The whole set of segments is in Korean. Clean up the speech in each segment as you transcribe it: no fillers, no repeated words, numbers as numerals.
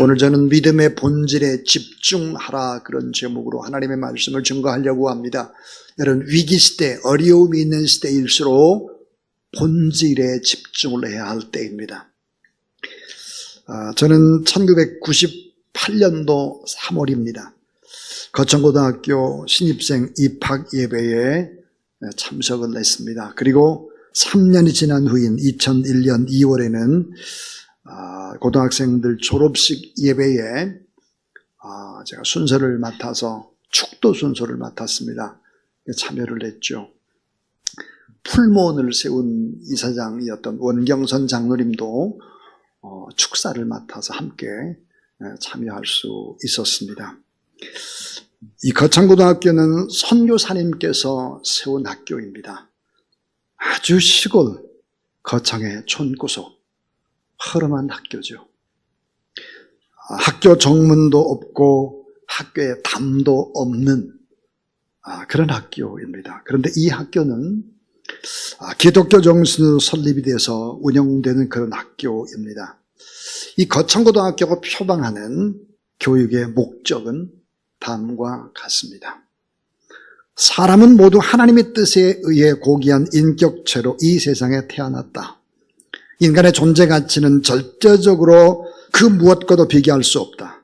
오늘 저는 믿음의 본질에 집중하라 그런 제목으로 하나님의 말씀을 증거하려고 합니다. 여러분, 위기시대, 어려움이 있는 시대일수록 본질에 집중을 해야 할 때입니다. 저는 1998년도 3월입니다. 거천고등학교 신입생 입학 예배에 참석을 했습니다. 그리고 3년이 지난 후인 2001년 2월에는 고등학생들 졸업식 예배에 제가 순서를 맡아서 축도 순서를 맡았습니다. 참여를 했죠. 풀무원을 세운 이사장이었던 원경선 장로님도 축사를 맡아서 함께 참여할 수 있었습니다. 이 거창고등학교는 선교사님께서 세운 학교입니다. 아주 시골 거창의 촌구석 허름한 학교죠. 학교 정문도 없고 학교에 담도 없는 그런 학교입니다. 그런데 이 학교는 기독교 정신으로 설립이 돼서 운영되는 그런 학교입니다. 이 거창고등학교가 표방하는 교육의 목적은 다음과 같습니다. 사람은 모두 하나님의 뜻에 의해 고귀한 인격체로 이 세상에 태어났다. 인간의 존재 가치는 절대적으로 그 무엇과도 비교할 수 없다.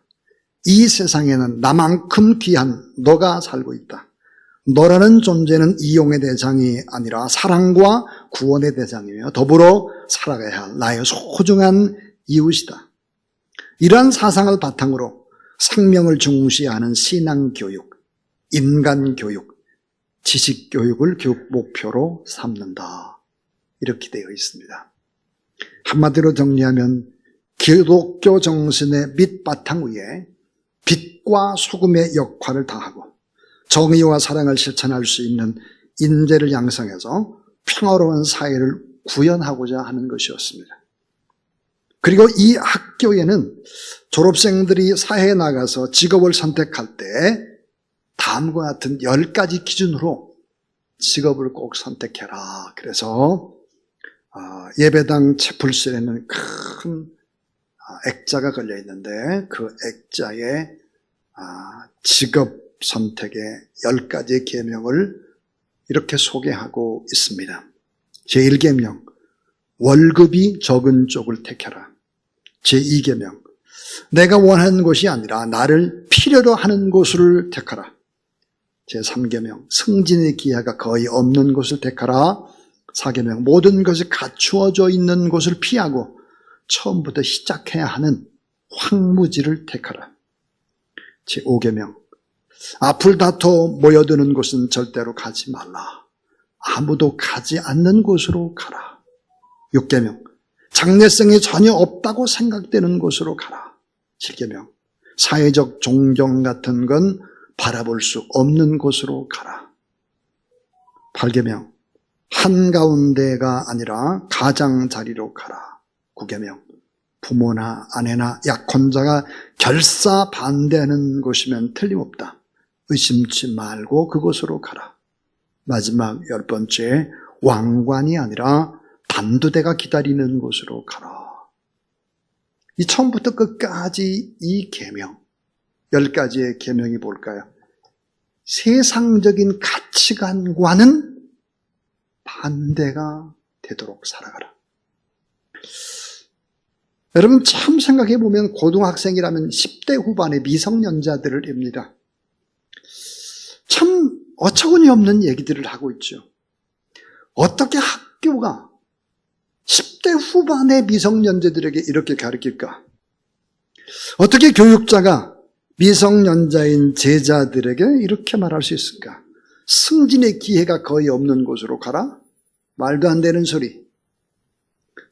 이 세상에는 나만큼 귀한 너가 살고 있다. 너라는 존재는 이용의 대상이 아니라 사랑과 구원의 대상이며 더불어 살아가야 할 나의 소중한 이웃이다. 이러한 사상을 바탕으로 생명을 중시하는 신앙교육, 인간교육, 지식교육을 교육 목표로 삼는다. 이렇게 되어 있습니다. 한마디로 정리하면 기독교 정신의 밑바탕 위에 빛과 소금의 역할을 다하고 정의와 사랑을 실천할 수 있는 인재를 양성해서 평화로운 사회를 구현하고자 하는 것이었습니다. 그리고 이 학교에는 졸업생들이 사회에 나가서 직업을 선택할 때 다음과 같은 10가지 기준으로 직업을 꼭 선택해라. 그래서 예배당 채플실에는 큰 액자가 걸려 있는데 그 액자에 직업 선택의 10가지 계명을 이렇게 소개하고 있습니다. 제1계명, 월급이 적은 쪽을 택해라. 제2계명, 내가 원하는 곳이 아니라 나를 필요로 하는 곳을 택하라. 제3계명, 승진의 기회가 거의 없는 곳을 택하라. 4계명, 모든 것이 갖추어져 있는 곳을 피하고 처음부터 시작해야 하는 황무지를 택하라. 제5계명, 앞을 다퉈 모여드는 곳은 절대로 가지 말라. 아무도 가지 않는 곳으로 가라. 6계명, 장래성이 전혀 없다고 생각되는 곳으로 가라. 7계명, 사회적 존경 같은 건 바라볼 수 없는 곳으로 가라. 8계명, 한가운데가 아니라 가장자리로 가라. 9계명, 부모나 아내나 약혼자가 결사 반대하는 곳이면 틀림없다. 의심치 말고 그곳으로 가라. 마지막 10번째, 왕관이 아니라 단두대가 기다리는 곳으로 가라. 이 처음부터 끝까지 이 계명, 10가지의 계명이 뭘까요? 세상적인 가치관과는 반대가 되도록 살아가라. 여러분, 참 생각해 보면 고등학생이라면 10대 후반의 미성년자들입니다. 참 어처구니 없는 얘기들을 하고 있죠. 어떻게 학교가 10대 후반의 미성년자들에게 이렇게 가르칠까? 어떻게 교육자가 미성년자인 제자들에게 이렇게 말할 수 있을까? 승진의 기회가 거의 없는 곳으로 가라? 말도 안 되는 소리.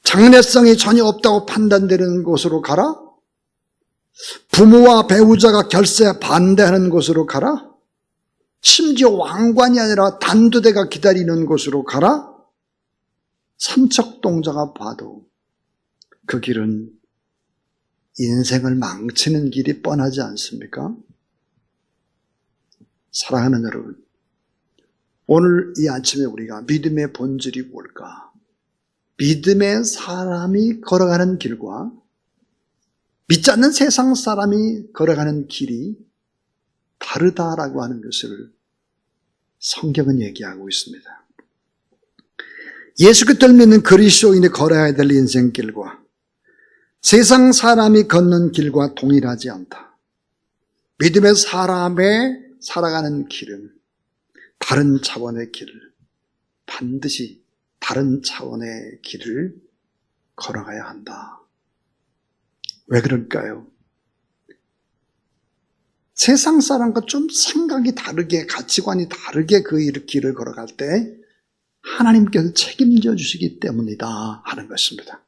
장래성이 전혀 없다고 판단되는 곳으로 가라? 부모와 배우자가 결세 반대하는 곳으로 가라? 심지어 왕관이 아니라 단두대가 기다리는 곳으로 가라? 삼척동자가 봐도 그 길은 인생을 망치는 길이 뻔하지 않습니까? 사랑하는 여러분, 오늘 이 아침에 우리가 믿음의 본질이 뭘까? 믿음의 사람이 걸어가는 길과 믿지 않는 세상 사람이 걸어가는 길이 다르다라고 하는 것을 성경은 얘기하고 있습니다. 예수 그리스도를 믿는 그리스도인이 걸어야 될 인생길과 세상 사람이 걷는 길과 동일하지 않다. 믿음의 사람의 살아가는 길은 다른 차원의 길을, 반드시 다른 차원의 길을 걸어가야 한다. 왜 그럴까요? 세상 사람과 좀 생각이 다르게, 가치관이 다르게 그 길을 걸어갈 때 하나님께서 책임져 주시기 때문이다 하는 것입니다.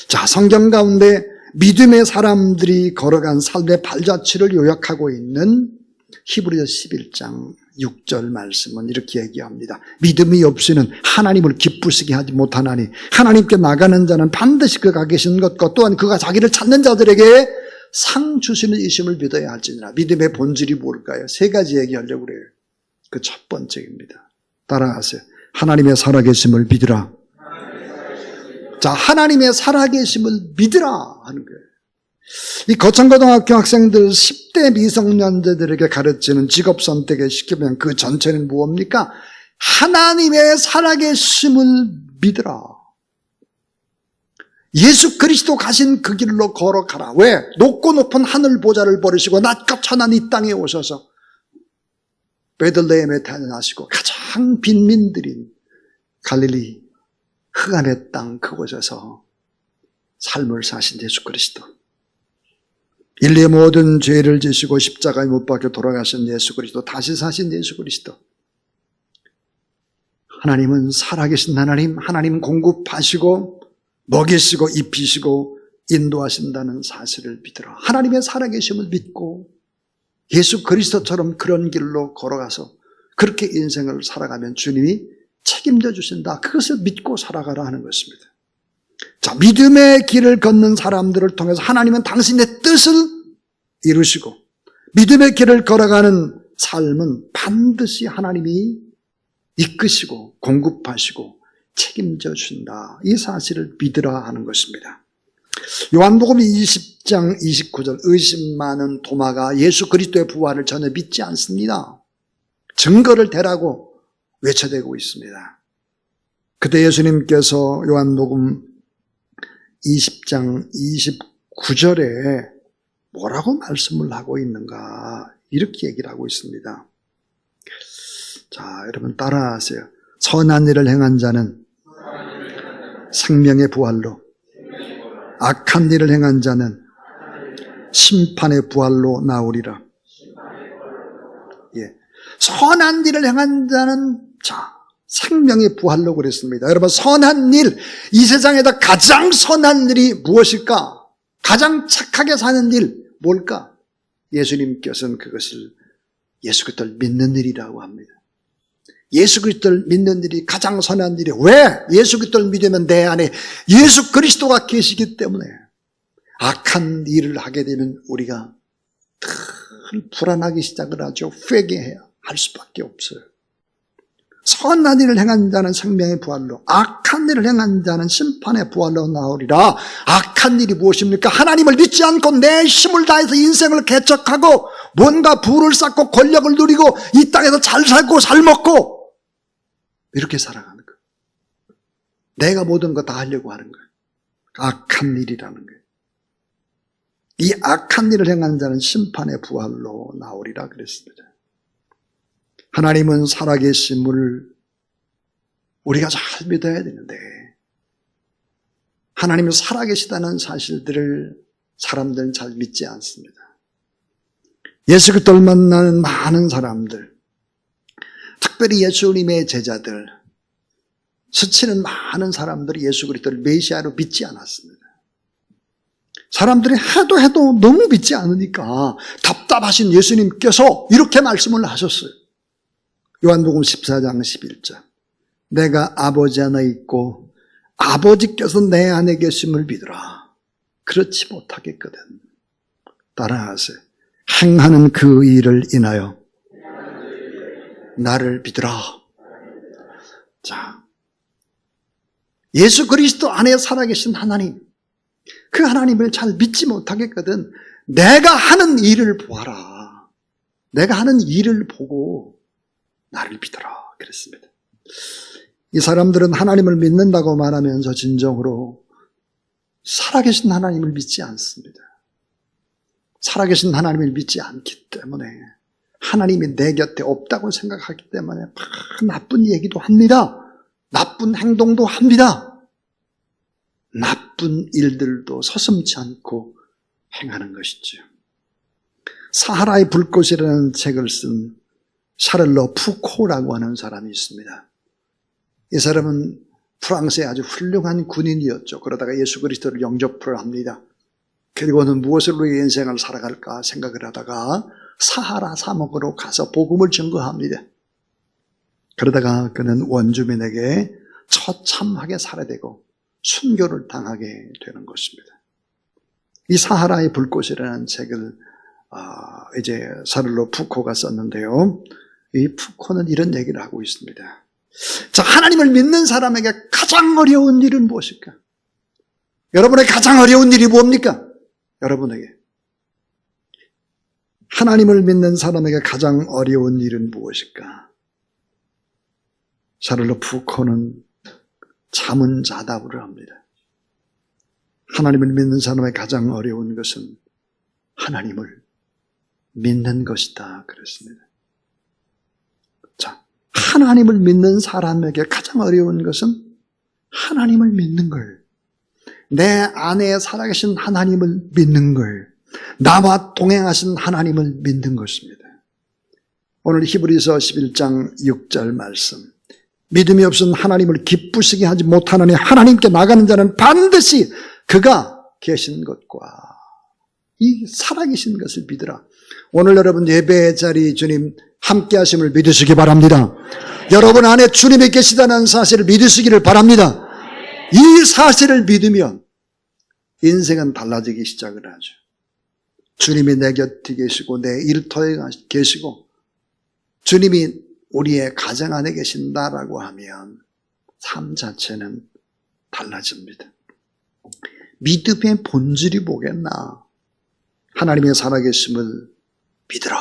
자, 성경 가운데 믿음의 사람들이 걸어간 삶의 발자취를 요약하고 있는 히브리서 11장 6절 말씀은 이렇게 얘기합니다. 믿음이 없이는 하나님을 기쁘시게 하지 못하나니 하나님께 나가는 자는 반드시 그가 계신 것과 또한 그가 자기를 찾는 자들에게 상 주시는 이심을 믿어야 할지니라. 믿음의 본질이 뭘까요? 세 가지 얘기하려고 그래요. 그 첫 번째입니다. 따라하세요. 하나님의 살아계심을 믿으라. 자, 하나님의 살아계심을 믿으라 하는 거예요. 이 거창고등학교 학생들 10대 미성년자들에게 가르치는 직업 선택에 시키면 그 전체는 무엇입니까? 하나님의 살아계심을 믿으라. 예수 그리스도 가신 그 길로 걸어가라. 왜? 높고 높은 하늘 보좌를 버리시고 낮고 천한 이 땅에 오셔서 베들레헴에 태어나시고 가장 빈민들인 갈릴리 흑암의 땅 그곳에서 삶을 사신 예수 그리스도, 인류의 모든 죄를 지시고 십자가에 못 박혀 돌아가신 예수 그리스도, 다시 사신 예수 그리스도. 하나님은 살아계신 하나님, 하나님 공급하시고 먹이시고 입히시고 인도하신다는 사실을 믿으라. 하나님의 살아계심을 믿고 예수 그리스도처럼 그런 길로 걸어가서 그렇게 인생을 살아가면 주님이 책임져 주신다. 그것을 믿고 살아가라 하는 것입니다. 자, 믿음의 길을 걷는 사람들을 통해서 하나님은 당신의 뜻을 이루시고 믿음의 길을 걸어가는 삶은 반드시 하나님이 이끄시고 공급하시고 책임져 준다. 이 사실을 믿으라 하는 것입니다. 요한복음 20장 29절, 의심 많은 도마가 예수 그리스도의 부활을 전혀 믿지 않습니다. 증거를 대라고 외쳐대고 있습니다. 그때 예수님께서 요한복음 20장 29절에 뭐라고 말씀을 하고 있는가, 이렇게 얘기를 하고 있습니다. 자, 여러분 따라하세요. 선한 일을 행한 자는 생명의 부활로, 악한 일을 행한 자는 심판의 부활로 나오리라. 예, 선한 일을 행한 자는 생명의 부활로 그랬습니다. 여러분, 선한 일, 이 세상에다 가장 선한 일이 무엇일까? 가장 착하게 사는 일 뭘까? 예수님께서는 그것을 예수 그리스도를 믿는 일이라고 합니다. 예수 그리스도를 믿는 일이 가장 선한 일이에요. 왜? 예수 그리스도를 믿으면 내 안에 예수 그리스도가 계시기 때문에. 악한 일을 하게 되면 우리가 늘 불안하기 시작을 하죠. 회개해야 할 수밖에 없어요. 선한 일을 행한 자는 생명의 부활로, 악한 일을 행한 자는 심판의 부활로 나오리라. 악한 일이 무엇입니까? 하나님을 믿지 않고 내 힘을 다해서 인생을 개척하고 뭔가 부를 쌓고 권력을 누리고 이 땅에서 잘 살고 잘 먹고 이렇게 살아가는 거예요. 내가 모든 거 다 하려고 하는 거예요. 악한 일이라는 거예요. 이 악한 일을 행하는 자는 심판의 부활로 나오리라 그랬습니다. 하나님은 살아계심을 우리가 잘 믿어야 되는데, 하나님은 살아계시다는 사실들을 사람들은 잘 믿지 않습니다. 예수 그리스도를 만나는 많은 사람들, 특별히 예수님의 제자들, 스치는 많은 사람들이 예수 그리스도를 메시아로 믿지 않았습니다. 사람들이 해도 너무 믿지 않으니까 답답하신 예수님께서 이렇게 말씀을 하셨어요. 요한복음 14장 11절, 내가 아버지 안에 있고 아버지께서 내 안에 계심을 믿으라. 그렇지 못하겠거든. 따라하세요. 행하는 그 일을 인하여 나를 믿으라. 자, 예수 그리스도 안에 살아계신 하나님, 그 하나님을 잘 믿지 못하겠거든 내가 하는 일을 보아라. 내가 하는 일을 보고 나를 믿어라 그랬습니다. 이 사람들은 하나님을 믿는다고 말하면서 진정으로 살아계신 하나님을 믿지 않습니다. 살아계신 하나님을 믿지 않기 때문에 하나님이 내 곁에 없다고 생각하기 때문에 나쁜 얘기도 합니다. 나쁜 행동도 합니다. 나쁜 일들도 서슴지 않고 행하는 것이죠. 사하라의 불꽃이라는 책을 쓴 샤를로 푸코라고 하는 사람이 있습니다. 이 사람은 프랑스의 아주 훌륭한 군인이었죠. 그러다가 예수 그리스도를 영접을 합니다. 그리고는 무엇으로 인생을 살아갈까 생각을 하다가 사하라 사막으로 가서 복음을 증거합니다. 그러다가 그는 원주민에게 처참하게 살해되고 순교를 당하게 되는 것입니다. 이 사하라의 불꽃이라는 책을 이제 샤를로 푸코가 썼는데요. 이 푸코는 이런 얘기를 하고 있습니다. 자, 하나님을 믿는 사람에게 가장 어려운 일은 무엇일까? 여러분의 가장 어려운 일이 뭡니까? 여러분에게. 하나님을 믿는 사람에게 가장 어려운 일은 무엇일까? 샤를로 푸코는 자문자답을 합니다. 하나님을 믿는 사람의 가장 어려운 것은 하나님을 믿는 것이다 그랬습니다. 자, 하나님을 믿는 사람에게 가장 어려운 것은 하나님을 믿는 걸, 내 안에 살아계신 하나님을 믿는 걸, 나와 동행하신 하나님을 믿는 것입니다. 오늘 히브리서 11장 6절 말씀, 믿음이 없은 하나님을 기쁘시게 하지 못하느니 하나님께 나가는 자는 반드시 그가 계신 것과 이 살아계신 것을 믿으라. 오늘 여러분 예배의 자리 주님 함께 하심을 믿으시기 바랍니다. 여러분 안에 주님이 계시다는 사실을 믿으시기를 바랍니다. 이 사실을 믿으면 인생은 달라지기 시작을 하죠. 주님이 내 곁에 계시고 내 일터에 계시고 주님이 우리의 가정 안에 계신다라고 하면 삶 자체는 달라집니다. 믿음의 본질이 뭐겠나? 하나님의 살아계심을 믿으라.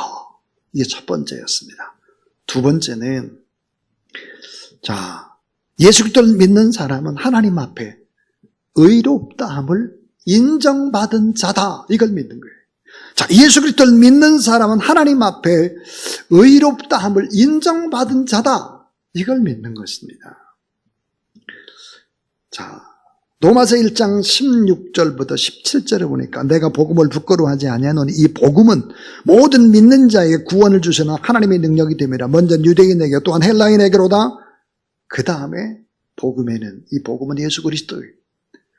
이게 첫 번째였습니다. 두 번째는 자, 예수 그리스도를 믿는 사람은 하나님 앞에 의롭다함을 인정받은 자다. 이걸 믿는 거예요. 자, 예수 그리스도를 믿는 사람은 하나님 앞에 의롭다함을 인정받은 자다. 이걸 믿는 것입니다. 자, 로마서 1장 16절부터 17절에 보니까 내가 복음을 부끄러워하지 아니하노니 이 복음은 모든 믿는 자에게 구원을 주시는 하나님의 능력이 됨이라. 먼저 유대인에게 또한 헬라인에게로다. 그 다음에 복음에는 이 복음은 예수 그리스도의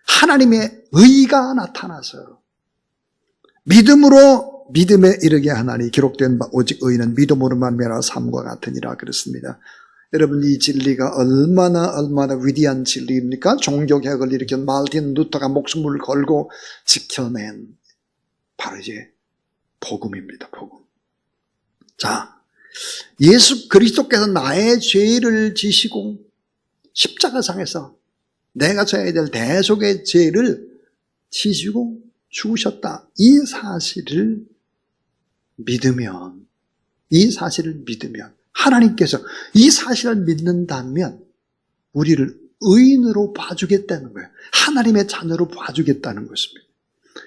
하나님의 의가 나타나서 믿음으로 믿음에 이르게 하나니 기록된 바 오직 의인은 믿음으로 말미암아 삶과 같으니라 그랬습니다. 여러분 이 진리가 얼마나 위대한 진리입니까? 종교개혁을 일으킨 마르틴 루터가 목숨을 걸고 지켜낸 바로 이제 복음입니다. 복음. 자, 예수 그리스도께서 나의 죄를 지시고 십자가상에서 내가 져야 될 대속의 죄를 지시고 죽으셨다. 이 사실을 믿으면 하나님께서 이 사실을 믿는다면 우리를 의인으로 봐주겠다는 거예요. 하나님의 자녀로 봐주겠다는 것입니다.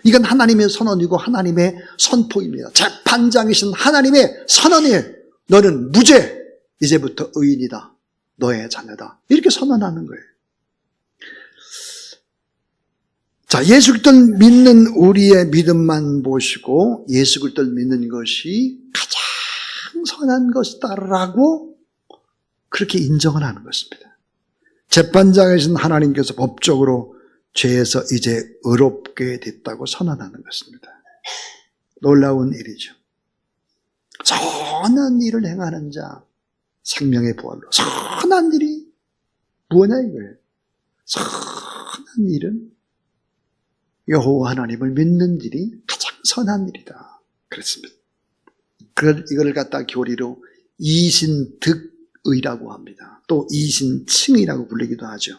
이건 하나님의 선언이고 하나님의 선포입니다. 재판장이신 하나님의 선언이에요. 너는 무죄, 이제부터 의인이다. 너의 자녀다. 이렇게 선언하는 거예요. 자, 예수 그리스도를 믿는 우리의 믿음만 보시고 예수 그리스도를 믿는 것이 가장 선한 것이다라고 그렇게 인정을 하는 것입니다. 재판장이신 하나님께서 법적으로 죄에서 이제 의롭게 됐다고 선언하는 것입니다. 놀라운 일이죠. 선한 일을 행하는 자 생명의 부활로. 선한 일이 뭐냐 이거예요. 선한 일은 여호와 하나님을 믿는 일이 가장 선한 일이다 그랬습니다. 이걸 갖다 교리로 이신득의라고 합니다. 또 이신칭의라고 불리기도 하죠.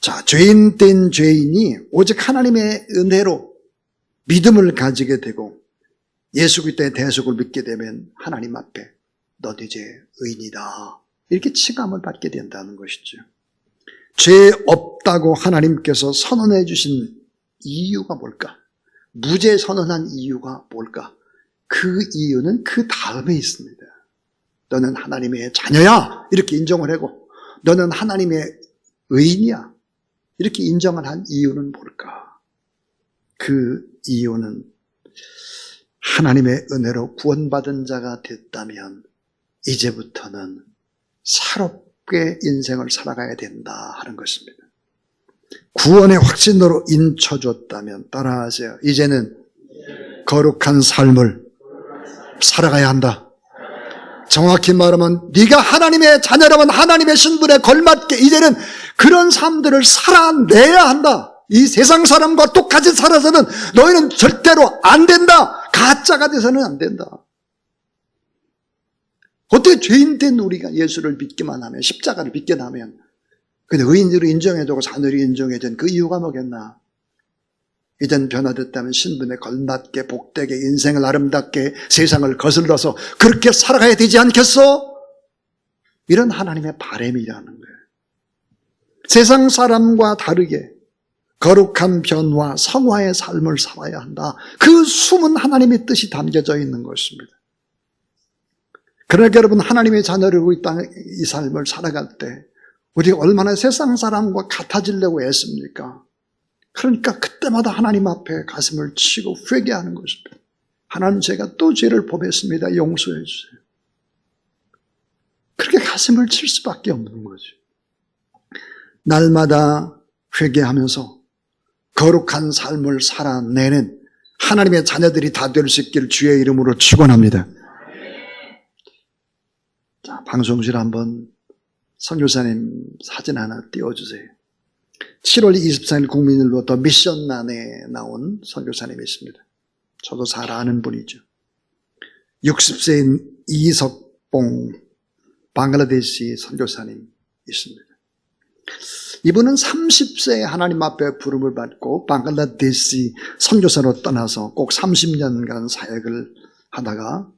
자, 죄인된 죄인이 오직 하나님의 은혜로 믿음을 가지게 되고 예수 그리스도의 대속을 믿게 되면 하나님 앞에 넌 이제 의인이다, 이렇게 칭함을 받게 된다는 것이죠. 죄 없다고 하나님께서 선언해 주신 이유가 뭘까? 무죄 선언한 이유가 뭘까? 그 이유는 그 다음에 있습니다. 너는 하나님의 자녀야, 이렇게 인정을 하고 너는 하나님의 의인이야, 이렇게 인정을 한 이유는 뭘까? 그 이유는 하나님의 은혜로 구원받은 자가 됐다면 이제부터는 새롭게 인생을 살아가야 된다 하는 것입니다. 구원의 확신으로 인쳐줬다면 따라하세요. 이제는 거룩한 삶을 살아가야 한다. 정확히 말하면 네가 하나님의 자녀라면 하나님의 신분에 걸맞게 이제는 그런 삶들을 살아내야 한다. 이 세상 사람과 똑같이 살아서는 너희는 절대로 안 된다. 가짜가 돼서는 안 된다. 어떻게 죄인된 우리가 예수를 믿기만 하면, 십자가를 믿게 하면, 근데 의인으로 인정해주고 자녀로 인정해준 그 이유가 뭐겠나? 이젠 변화됐다면 신분에 걸맞게 복되게 인생을 아름답게 세상을 거슬러서 그렇게 살아가야 되지 않겠어? 이런 하나님의 바람이라는 거예요. 세상 사람과 다르게 거룩한 변화, 성화의 삶을 살아야 한다. 그 숨은 하나님의 뜻이 담겨져 있는 것입니다. 그러니까 여러분, 하나님의 자녀로 이 삶을 살아갈 때 우리가 얼마나 세상 사람과 같아지려고 애씁니까? 그러니까 그때마다 하나님 앞에 가슴을 치고 회개하는 것입니다. 하나님, 제가 또 죄를 범했습니다. 용서해 주세요. 그렇게 가슴을 칠 수밖에 없는 거죠. 날마다 회개하면서 거룩한 삶을 살아내는 하나님의 자녀들이 다 될 수 있기를 주의 이름으로 축원합니다. 자, 방송실 한번 선교사님 사진 하나 띄워주세요. 7월 24일 국민일보부터 미션란에 나온 선교사님이십니다. 저도 잘 아는 분이죠. 60세인 이석봉 방글라데시 선교사님 있습니다. 이분은 30세에 하나님 앞에 부름을 받고 방글라데시 선교사로 떠나서 꼭 30년간 사역을 하다가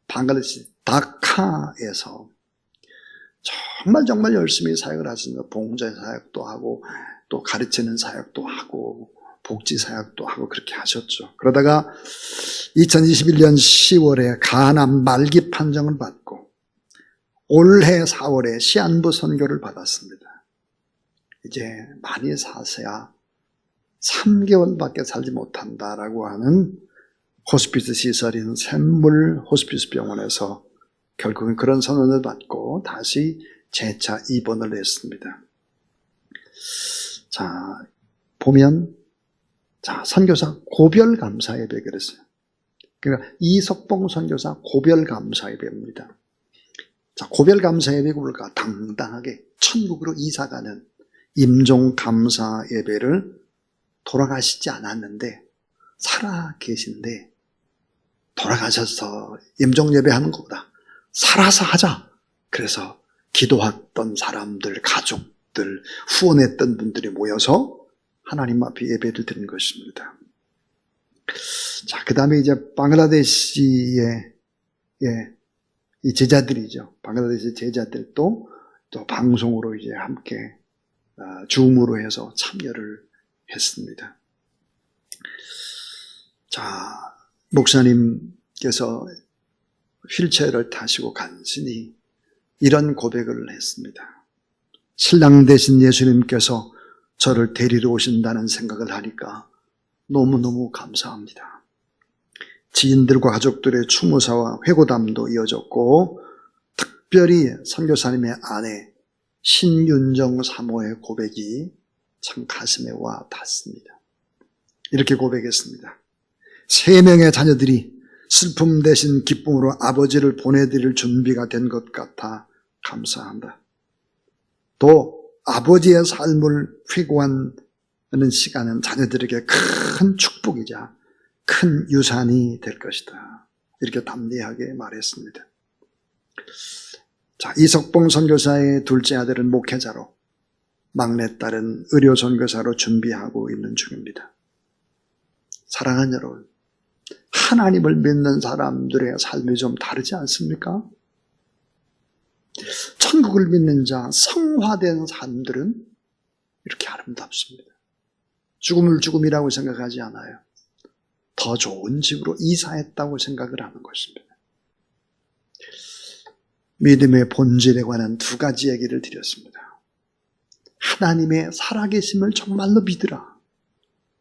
방글라데시 다카에서 정말 열심히 사역을 하시는, 봉사 사역도 하고 또 가르치는 사역도 하고 복지 사역도 하고 그렇게 하셨죠. 그러다가 2021년 10월에 간암 말기 판정을 받고 올해 4월에 시한부 선교를 받았습니다. 이제 많이 사세야 3개월밖에 살지 못한다라고 하는 호스피스 시설인 샘물 호스피스 병원에서 결국은 그런 선언을 받고 다시 재차 입원을 했습니다. 자, 보면, 자, 선교사 고별 감사 예배 그랬어요. 그러니까 이석봉 선교사 고별 감사 예배입니다. 자, 고별 감사 예배가 뭘까? 당당하게 천국으로 이사가는 임종 감사 예배를 돌아가시지 않았는데 살아 계신데, 돌아가셔서 임종 예배하는 것보다 살아서 하자. 그래서 기도했던 사람들, 가족들, 후원했던 분들이 모여서 하나님 앞에 예배를 드린 것입니다. 자, 그 다음에 이제 방글라데시의 이 제자들이죠. 방글라데시 제자들도 또 방송으로 이제 함께 줌으로 해서 참여를 했습니다. 자, 목사님께서 휠체어를 타시고 간신히 이런 고백을 했습니다. 신랑 되신 예수님께서 저를 데리러 오신다는 생각을 하니까 너무너무 감사합니다. 지인들과 가족들의 추모사와 회고담도 이어졌고, 특별히 선교사님의 아내 신윤정 사모의 고백이 참 가슴에 와 닿습니다. 이렇게 고백했습니다. 3명의 자녀들이 슬픔 대신 기쁨으로 아버지를 보내드릴 준비가 된 것 같아 감사한다. 또 아버지의 삶을 회고하는 시간은 자녀들에게 큰 축복이자 큰 유산이 될 것이다. 이렇게 담대하게 말했습니다. 자, 이석봉 선교사의 둘째 아들은 목회자로 막내딸은 의료 선교사로 준비하고 있는 중입니다. 사랑하는 여러분, 하나님을 믿는 사람들의 삶이 좀 다르지 않습니까? 천국을 믿는 자, 성화된 사람들은 이렇게 아름답습니다. 죽음을 죽음이라고 생각하지 않아요. 더 좋은 집으로 이사했다고 생각을 하는 것입니다. 믿음의 본질에 관한 두 가지 얘기를 드렸습니다. 하나님의 살아계심을 정말로 믿으라.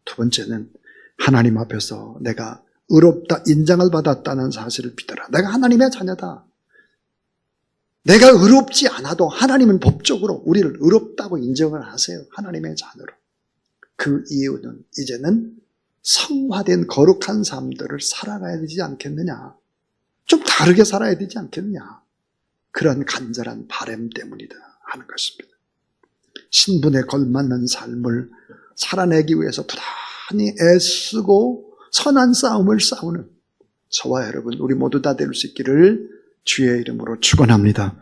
두 번째는 하나님 앞에서 내가 의롭다 인정을 받았다는 사실을 믿어라. 내가 하나님의 자녀다. 내가 의롭지 않아도 하나님은 법적으로 우리를 의롭다고 인정을 하세요. 하나님의 자녀로. 그 이유는 이제는 성화된 거룩한 삶들을 살아가야 되지 않겠느냐. 좀 다르게 살아야 되지 않겠느냐. 그런 간절한 바람 때문이다 하는 것입니다. 신분에 걸맞는 삶을 살아내기 위해서 부단히 애쓰고 선한 싸움을 싸우는 저와 여러분, 우리 모두 다 될 수 있기를 주의 이름으로 축원합니다.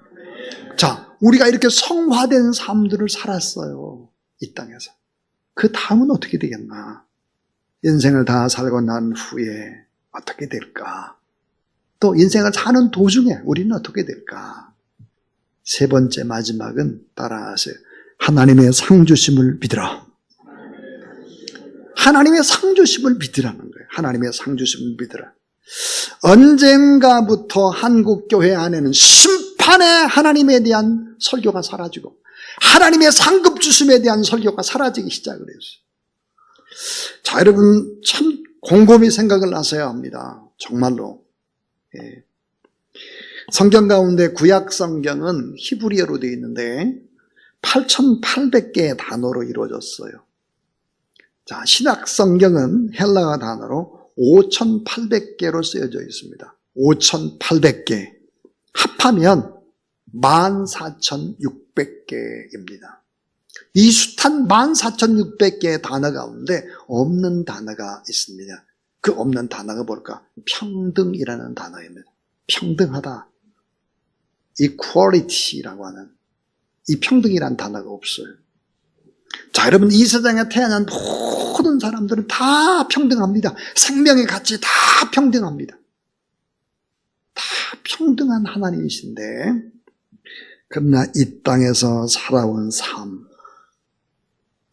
자, 우리가 이렇게 성화된 삶들을 살았어요. 이 땅에서. 그 다음은 어떻게 되겠나? 인생을 다 살고 난 후에 어떻게 될까? 또 인생을 사는 도중에 우리는 어떻게 될까? 세 번째 마지막은 따라하세요. 하나님의 상주심을 믿으라. 하나님의 상주심을 믿으라는 거예요. 하나님의 상주심을 믿으라. 언젠가부터 한국교회 안에는 심판의 하나님에 대한 설교가 사라지고 하나님의 상급주심에 대한 설교가 사라지기 시작을 했어요. 자, 여러분 참 곰곰이 생각을 하셔야 합니다. 정말로. 예. 성경 가운데 구약 성경은 히브리어로 되어 있는데 8,800개의 단어로 이루어졌어요. 자, 신약 성경은 헬라어 단어로 5,800개로 쓰여져 있습니다. 5,800개. 합하면 14,600개입니다. 이 숱한 14,600개의 단어 가운데 없는 단어가 있습니다. 그 없는 단어가 뭘까? 평등이라는 단어입니다. 평등하다. equality라고 하는 이 평등이라는 단어가 없어요. 자, 여러분 이 세상에 태어난 모든 사람들은 다 평등합니다. 생명의 가치 다 평등합니다. 다 평등한 하나님이신데 그러나 이 땅에서 살아온 삶,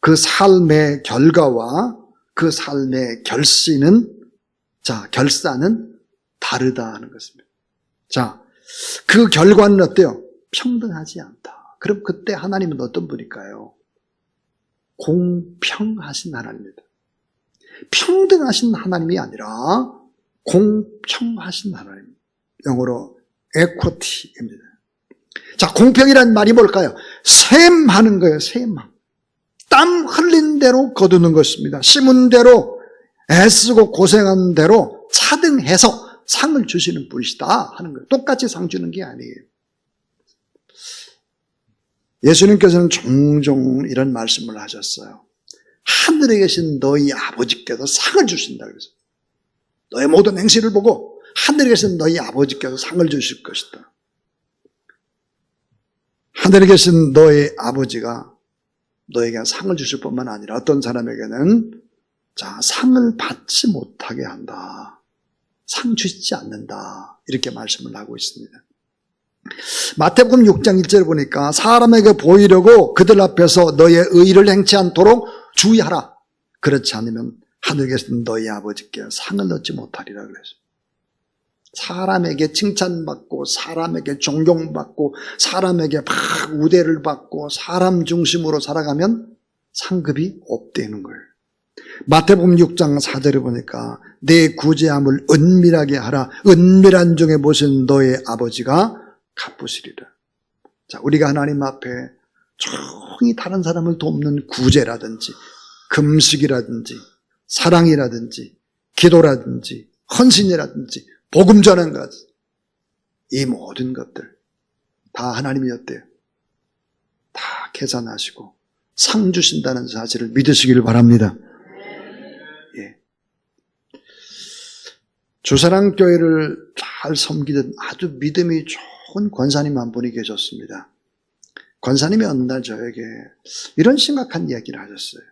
그 삶의 결과와 그 삶의 결사는 다르다 하는 것입니다. 자, 그 결과는 어때요? 평등하지 않다. 그럼 그때 하나님은 어떤 분일까요? 공평하신 하나님입니다. 평등하신 하나님이 아니라 공평하신 하나님. 영어로 equity입니다. 자, 공평이란 말이 뭘까요? 셈하는 거예요. 셈. 땀 흘린 대로 거두는 것입니다. 심은 대로 애쓰고 고생한 대로 차등해서 상을 주시는 분이시다 하는 거예요. 똑같이 상 주는 게 아니에요. 예수님께서는 종종 이런 말씀을 하셨어요. 하늘에 계신 너희 아버지께서 상을 주신다 그래서 너의 모든 행실을 보고 하늘에 계신 너희 아버지께서 상을 주실 것이다. 하늘에 계신 너희 아버지가 너에게 상을 주실 뿐만 아니라 어떤 사람에게는 상을 받지 못하게 한다. 상 주시지 않는다. 이렇게 말씀을 하고 있습니다. 마태복음 6장 1절에 보니까 사람에게 보이려고 그들 앞에서 너의 의를 행치 않도록 주의하라. 그렇지 않으면 하늘에 계신 너희 아버지께 상을 얻지 못하리라 그랬어요. 사람에게 칭찬받고 사람에게 존경받고 사람에게 막 우대를 받고 사람 중심으로 살아가면 상급이 없대는 거예요. 마태복음 6장 4절에 보니까 내 구제함을 은밀하게 하라. 은밀한 중에 보신 너의 아버지가 갚으시리라. 자, 우리가 하나님 앞에 조용히 다른 사람을 돕는 구제라든지 금식이라든지 사랑이라든지 기도라든지 헌신이라든지 복음 전하는 것, 이 모든 것들 다 하나님이 어때요? 다 계산하시고 상 주신다는 사실을 믿으시기를 바랍니다. 예. 주사랑교회를 잘 섬기던 아주 믿음이 좋은 권사님 한 분이 계셨습니다. 권사님이 어느 날 저에게 이런 심각한 얘기를 하셨어요.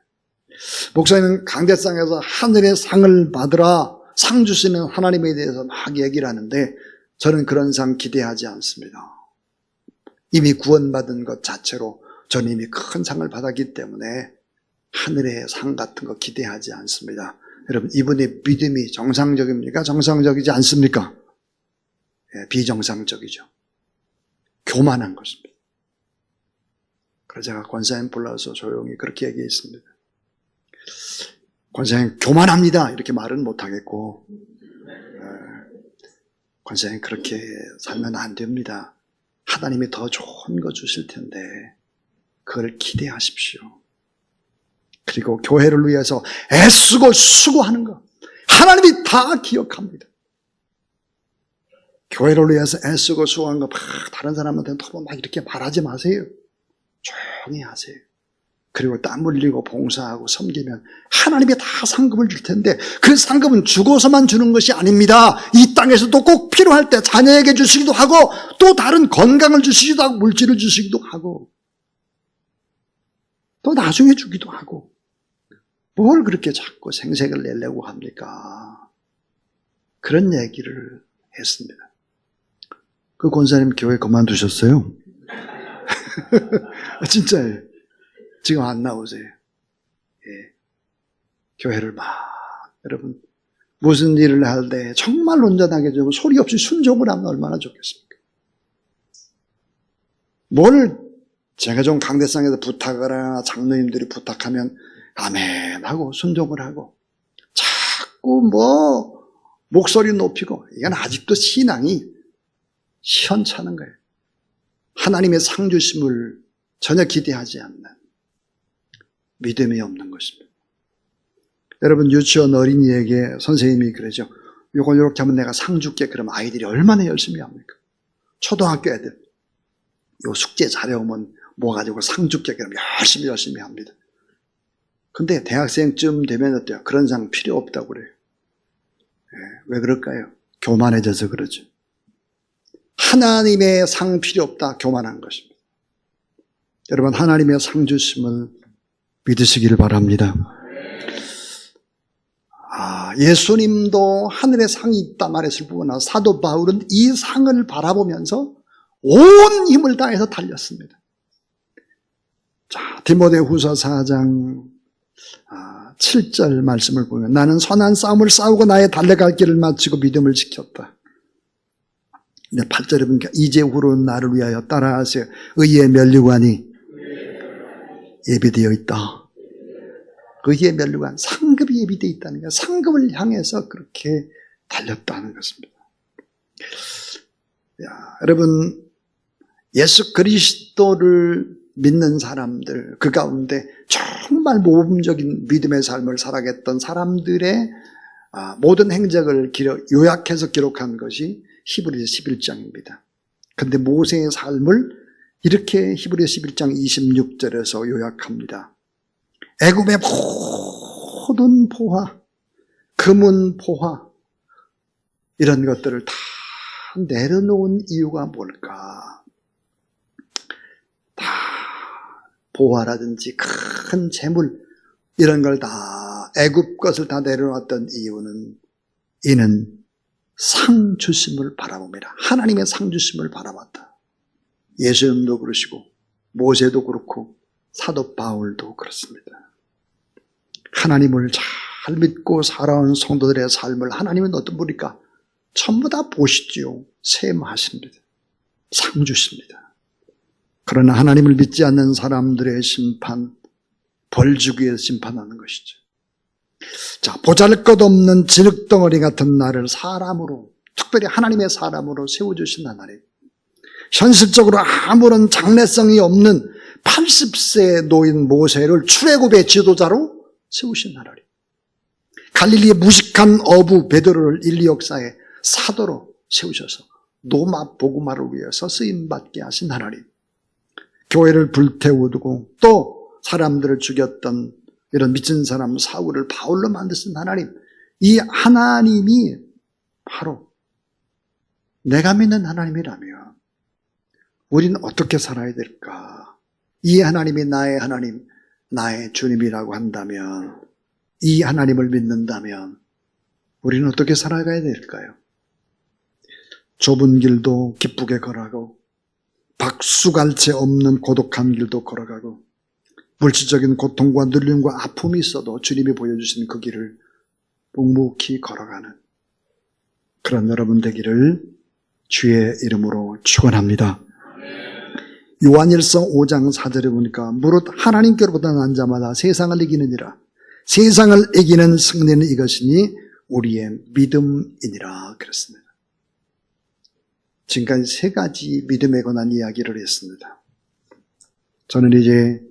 목사님은 강대상에서 하늘의 상을 받으라, 상 주시는 하나님에 대해서 막 얘기를 하는데 저는 그런 상 기대하지 않습니다. 이미 구원받은 것 자체로 저는 이미 큰 상을 받았기 때문에 하늘의 상 같은 거 기대하지 않습니다. 여러분, 이분의 믿음이 정상적입니까? 정상적이지 않습니까? 비정상적이죠. 교만한 것입니다. 그래서 제가 권사님 불러서 조용히 그렇게 얘기했습니다. 권사님 교만합니다 이렇게 말은 못하겠고, 권사님 그렇게 살면 안 됩니다. 하나님이 더 좋은 거 주실 텐데 그걸 기대하십시오. 그리고 교회를 위해서 애쓰고 수고하는 거 하나님이 다 기억합니다. 교회를 위해서 애쓰고 수고하는 거 막 다른 사람한테 막 이렇게 말하지 마세요. 조용히 하세요. 그리고 땀 흘리고 봉사하고 섬기면 하나님이 다 상급을 줄 텐데 그 상급은 죽어서만 주는 것이 아닙니다. 이 땅에서도 꼭 필요할 때 자녀에게 주시기도 하고 또 다른 건강을 주시기도 하고 물질을 주시기도 하고 또 나중에 주기도 하고 뭘 그렇게 자꾸 생색을 내려고 합니까? 그런 얘기를 했습니다. 그 권사님 교회 그만두셨어요? 진짜예요. 지금 안 나오세요. 예. 교회를 막 여러분 무슨 일을 할 때 정말 온전하게 좀 소리 없이 순종을 하면 얼마나 좋겠습니까? 뭘 제가 좀 강대상에서 부탁을 하나 장로님들이 부탁하면 아멘 하고 순종을 하고 자꾸 뭐 목소리 높이고 이건 아직도 신앙이 시원찮은 거예요. 하나님의 상 주심을 전혀 기대하지 않는 믿음이 없는 것입니다. 여러분 유치원 어린이에게 선생님이 그러죠. 요거 이렇게 하면 내가 상 줄게. 그럼 아이들이 얼마나 열심히 합니까? 초등학교 애들 요 숙제 잘해오면 뭐 가지고 상 줄게. 그럼 열심히 합니다. 근데 대학생쯤 되면 어때요? 그런 상 필요 없다고 그래요. 왜 그럴까요? 교만해져서 그러죠. 하나님의 상 필요 없다. 교만한 것입니다. 여러분 하나님의 상 주심을 믿으시기를 바랍니다. 예수님도 하늘의 상이 있다 말했을 뿐만 사도 바울은 이 상을 바라보면서 온 힘을 다해서 달렸습니다. 자, 디모데후서 4장 7절 말씀을 보면 나는 선한 싸움을 싸우고 나의 달려갈 길을 마치고 믿음을 지켰다. 8절에 보니까 이제후로는 나를 위하여 따라하세요. 의의 면류관이 예비되어 있다. 의의 면류관, 상급이 예비되어 있다는 거예요. 상급을 향해서 그렇게 달렸다는 것입니다. 여러분 예수 그리스도를 믿는 사람들 그 가운데 정말 모범적인 믿음의 삶을 살아갔던 사람들의 모든 행적을 요약해서 기록한 것이 히브리서 11장입니다. 그런데 모세의 삶을 이렇게 히브리서 11장 26절에서 요약합니다. 애굽의 모든 포화, 금은 포화 이런 것들을 다 내려놓은 이유가 뭘까? 다 보화라든지 큰 재물 이런 걸 다 애굽 것을 다 내려놨던 이유는 이는 상 주심을 바라봅니다. 하나님의 상 주심을 바라봤다. 예수님도 그러시고 모세도 그렇고 사도 바울도 그렇습니다. 하나님을 잘 믿고 살아온 성도들의 삶을 하나님은 어떤 분일까? 전부 다 보시지요. 셈하십니다. 상 주십니다. 그러나 하나님을 믿지 않는 사람들의 심판, 벌 주기 위해서 심판하는 것이죠. 자, 보잘것없는 진흙덩어리 같은 나를 사람으로, 특별히 하나님의 사람으로 세워주신 하나님. 현실적으로 아무런 장래성이 없는 80세 노인 모세를 출애굽의 지도자로 세우신 하나님. 갈릴리의 무식한 어부 베드로를 인류 역사의 사도로 세우셔서 노마 복음화를 위해서 쓰임받게 하신 하나님. 교회를 불태우고 또 사람들을 죽였던 이런 미친 사람 사울을 바울로 만드신 하나님. 이 하나님이 바로 내가 믿는 하나님이라면 우리는 어떻게 살아야 될까? 이 하나님이 나의 하나님, 나의 주님이라고 한다면, 이 하나님을 믿는다면 우리는 어떻게 살아가야 될까요? 좁은 길도 기쁘게 걸어가고, 박수갈채 없는 고독한 길도 걸어가고, 물질적인 고통과 눌림과 아픔이 있어도 주님이 보여주신 그 길을 묵묵히 걸어가는 그런 여러분 되기를 주의 이름으로 축원합니다. 요한일서 5장 4절에 보니까 무릇 하나님께로부터 난 자마다 세상을 이기느니라. 세상을 이기는 승리는 이것이니 우리의 믿음이니라 그랬습니다. 지금까지 세 가지 믿음에 관한 이야기를 했습니다. 저는 이제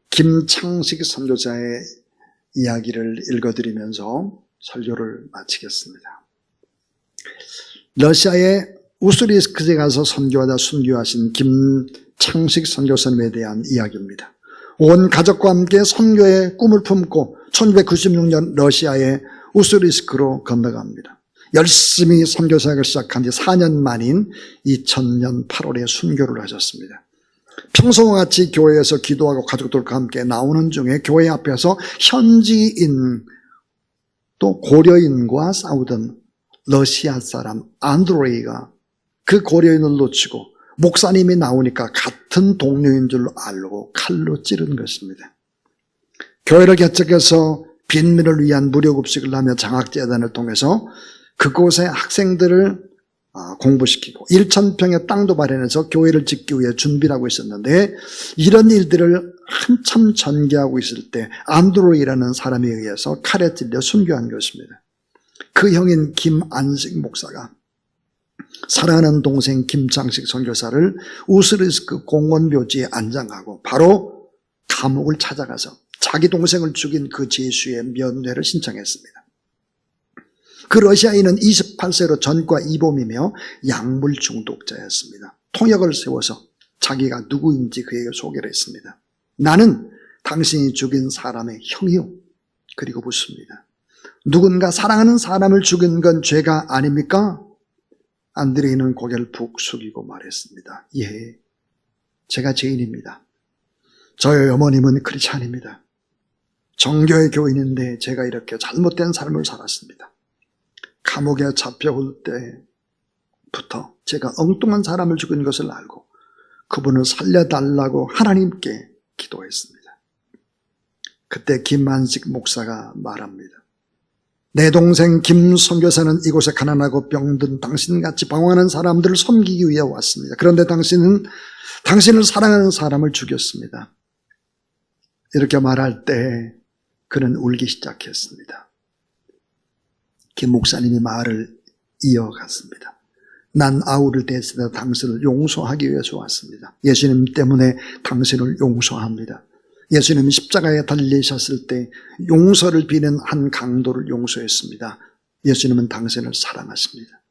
김창식 선교사의 이야기를 읽어드리면서 설교를 마치겠습니다. 러시아의 우스리스크에 가서 선교하다 순교하신 김창식 선교사님에 대한 이야기입니다. 온 가족과 함께 선교의 꿈을 품고 1996년 러시아의 우스리스크로 건너갑니다. 열심히 선교사역을 시작한 지 4년 만인 2000년 8월에 순교를 하셨습니다. 평소와 같이 교회에서 기도하고 가족들과 함께 나오는 중에 교회 앞에서 현지인 또 고려인과 싸우던 러시아 사람 안드레이가 그 고려인을 놓치고 목사님이 나오니까 같은 동료인 줄 알고 칼로 찌른 것입니다. 교회를 개척해서 빈민을 위한 무료급식을 하며 장학재단을 통해서 그곳의 학생들을 공부시키고 1,000평의 땅도 마련해서 교회를 짓기 위해 준비를 하고 있었는데, 이런 일들을 한참 전개하고 있을 때 안드로이라는 사람에 의해서 칼에 찔려 순교한 것입니다. 그 형인 김안식 목사가 사랑하는 동생 김창식 선교사를 우스리스크 공원묘지에 안장하고 바로 감옥을 찾아가서 자기 동생을 죽인 그 죄수의 면회를 신청했습니다. 그 러시아인은 28세로 전과 이범이며 약물 중독자였습니다. 통역을 세워서 자기가 누구인지 그에게 소개를 했습니다. 나는 당신이 죽인 사람의 형이요. 그리고 묻습니다. 누군가 사랑하는 사람을 죽인 건 죄가 아닙니까? 안드레이는 고개를 푹 숙이고 말했습니다. 예, 제가 죄인입니다. 저의 어머님은 크리스찬입니다. 정교의 교인인데 제가 이렇게 잘못된 삶을 살았습니다. 감옥에 잡혀올 때부터 제가 엉뚱한 사람을 죽인 것을 알고 그분을 살려달라고 하나님께 기도했습니다. 그때 김만식 목사가 말합니다. 내 동생 김 선교사는 이곳에 가난하고 병든 당신같이 방황하는 사람들을 섬기기 위해 왔습니다. 그런데 당신은 당신을 사랑하는 사람을 죽였습니다. 이렇게 말할 때 그는 울기 시작했습니다. 김 목사님이 말을 이어갔습니다. 난 아우를 대신해 당신을 용서하기 위해서 왔습니다. 예수님 때문에 당신을 용서합니다. 예수님이 십자가에 달리셨을 때 용서를 비는 한 강도를 용서했습니다. 예수님은 당신을 사랑하십니다.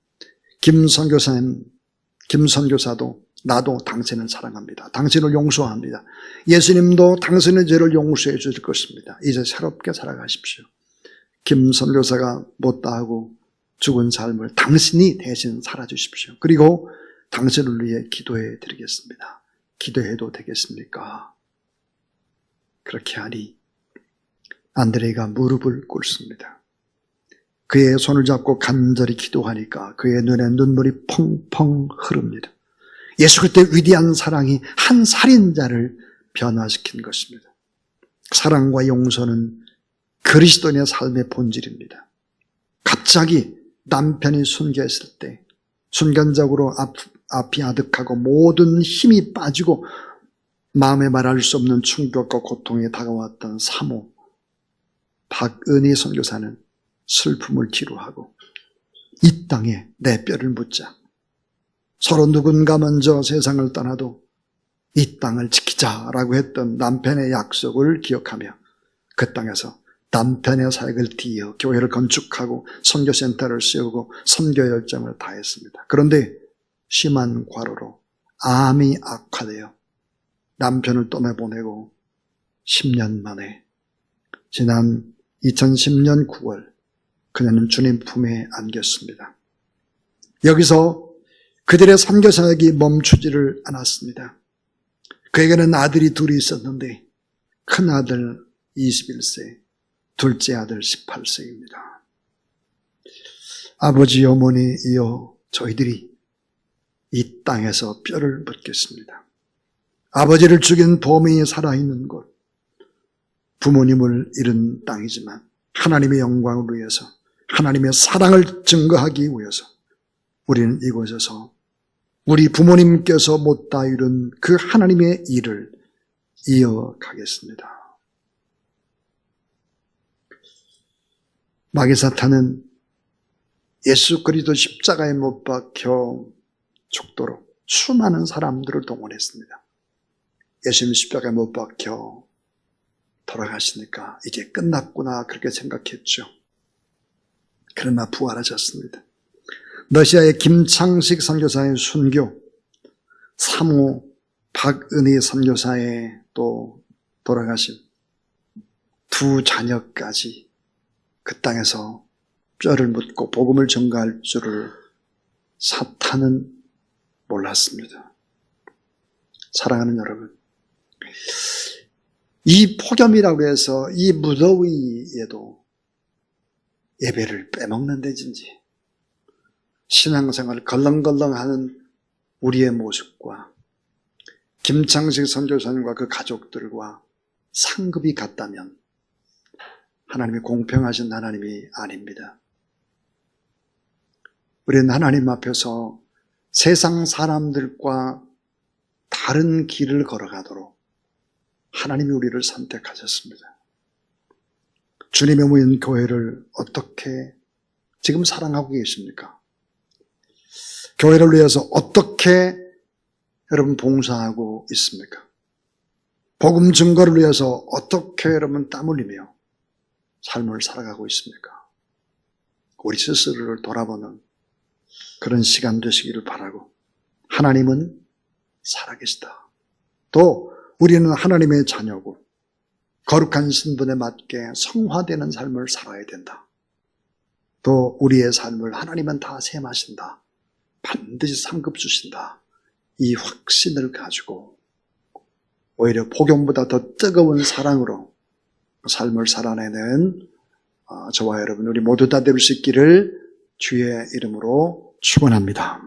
김 선교사도 나도 당신을 사랑합니다. 당신을 용서합니다. 예수님도 당신의 죄를 용서해 주실 것입니다. 이제 새롭게 살아가십시오. 김 선교사가 못다하고 죽은 삶을 당신이 대신 살아주십시오. 그리고 당신을 위해 기도해 드리겠습니다. 기도해도 되겠습니까? 그렇게 하니 안드레이가 무릎을 꿇습니다. 그의 손을 잡고 간절히 기도하니까 그의 눈에 눈물이 펑펑 흐릅니다. 예수 그리스도의 위대한 사랑이 한 살인자를 변화시킨 것입니다. 사랑과 용서는 그리스도인의 삶의 본질입니다. 갑자기 남편이 순교했을 때 순간적으로 앞이 아득하고 모든 힘이 빠지고 마음에 말할 수 없는 충격과 고통이 다가왔던 사모 박은희 선교사는 슬픔을 기로하고 이 땅에 내 뼈를 묻자. 서로 누군가 먼저 세상을 떠나도 이 땅을 지키자라고 했던 남편의 약속을 기억하며 그 땅에서 남편의 사역을 뒤이어 교회를 건축하고 선교센터를 세우고 선교 열정을 다했습니다. 그런데 심한 과로로 암이 악화되어 남편을 떠나보내고 10년 만에 지난 2010년 9월 그녀는 주님 품에 안겼습니다. 여기서 그들의 선교사역이 멈추지를 않았습니다. 그에게는 아들이 둘이 있었는데 큰 아들 21세, 둘째 아들 18세입니다. 아버지, 어머니이여, 저희들이 이 땅에서 뼈를 묻겠습니다. 아버지를 죽인 범인이 살아있는 곳, 부모님을 잃은 땅이지만 하나님의 영광을 위해서, 하나님의 사랑을 증거하기 위해서 우리는 이곳에서 우리 부모님께서 못다 이룬 그 하나님의 일을 이어가겠습니다. 마귀사탄은 예수 그리스도 십자가에 못 박혀 죽도록 수많은 사람들을 동원했습니다. 예수님 십자가에 못 박혀 돌아가시니까 이제 끝났구나 그렇게 생각했죠. 그러나 부활하셨습니다. 러시아의 김창식 선교사의 순교, 사모 박은희 선교사의 또 돌아가신 두 자녀까지 그 땅에서 뼈를 묻고 복음을 전가할 줄을 사탄은 몰랐습니다. 사랑하는 여러분, 이 폭염이라고 해서 이 무더위에도 예배를 빼먹는 데든지 신앙생활 걸렁걸렁하는 우리의 모습과 김창식 선교사님과 그 가족들과 상급이 같다면 하나님이 공평하신 하나님이 아닙니다. 우리는 하나님 앞에서 세상 사람들과 다른 길을 걸어가도록 하나님이 우리를 선택하셨습니다. 주님의 모인 교회를 어떻게 지금 사랑하고 계십니까? 교회를 위해서 어떻게 여러분 봉사하고 있습니까? 복음 증거를 위해서 어떻게 여러분 땀 흘리며 삶을 살아가고 있습니까? 우리 스스로를 돌아보는 그런 시간 되시기를 바라고, 하나님은 살아계시다. 또 우리는 하나님의 자녀고 거룩한 신분에 맞게 성화되는 삶을 살아야 된다. 또 우리의 삶을 하나님은 다 셈하신다. 반드시 상급 주신다. 이 확신을 가지고 오히려 폭염보다 더 뜨거운 사랑으로 삶을 살아내는 저와 여러분 우리 모두 다 될 수 있기를 주의 이름으로 축원합니다.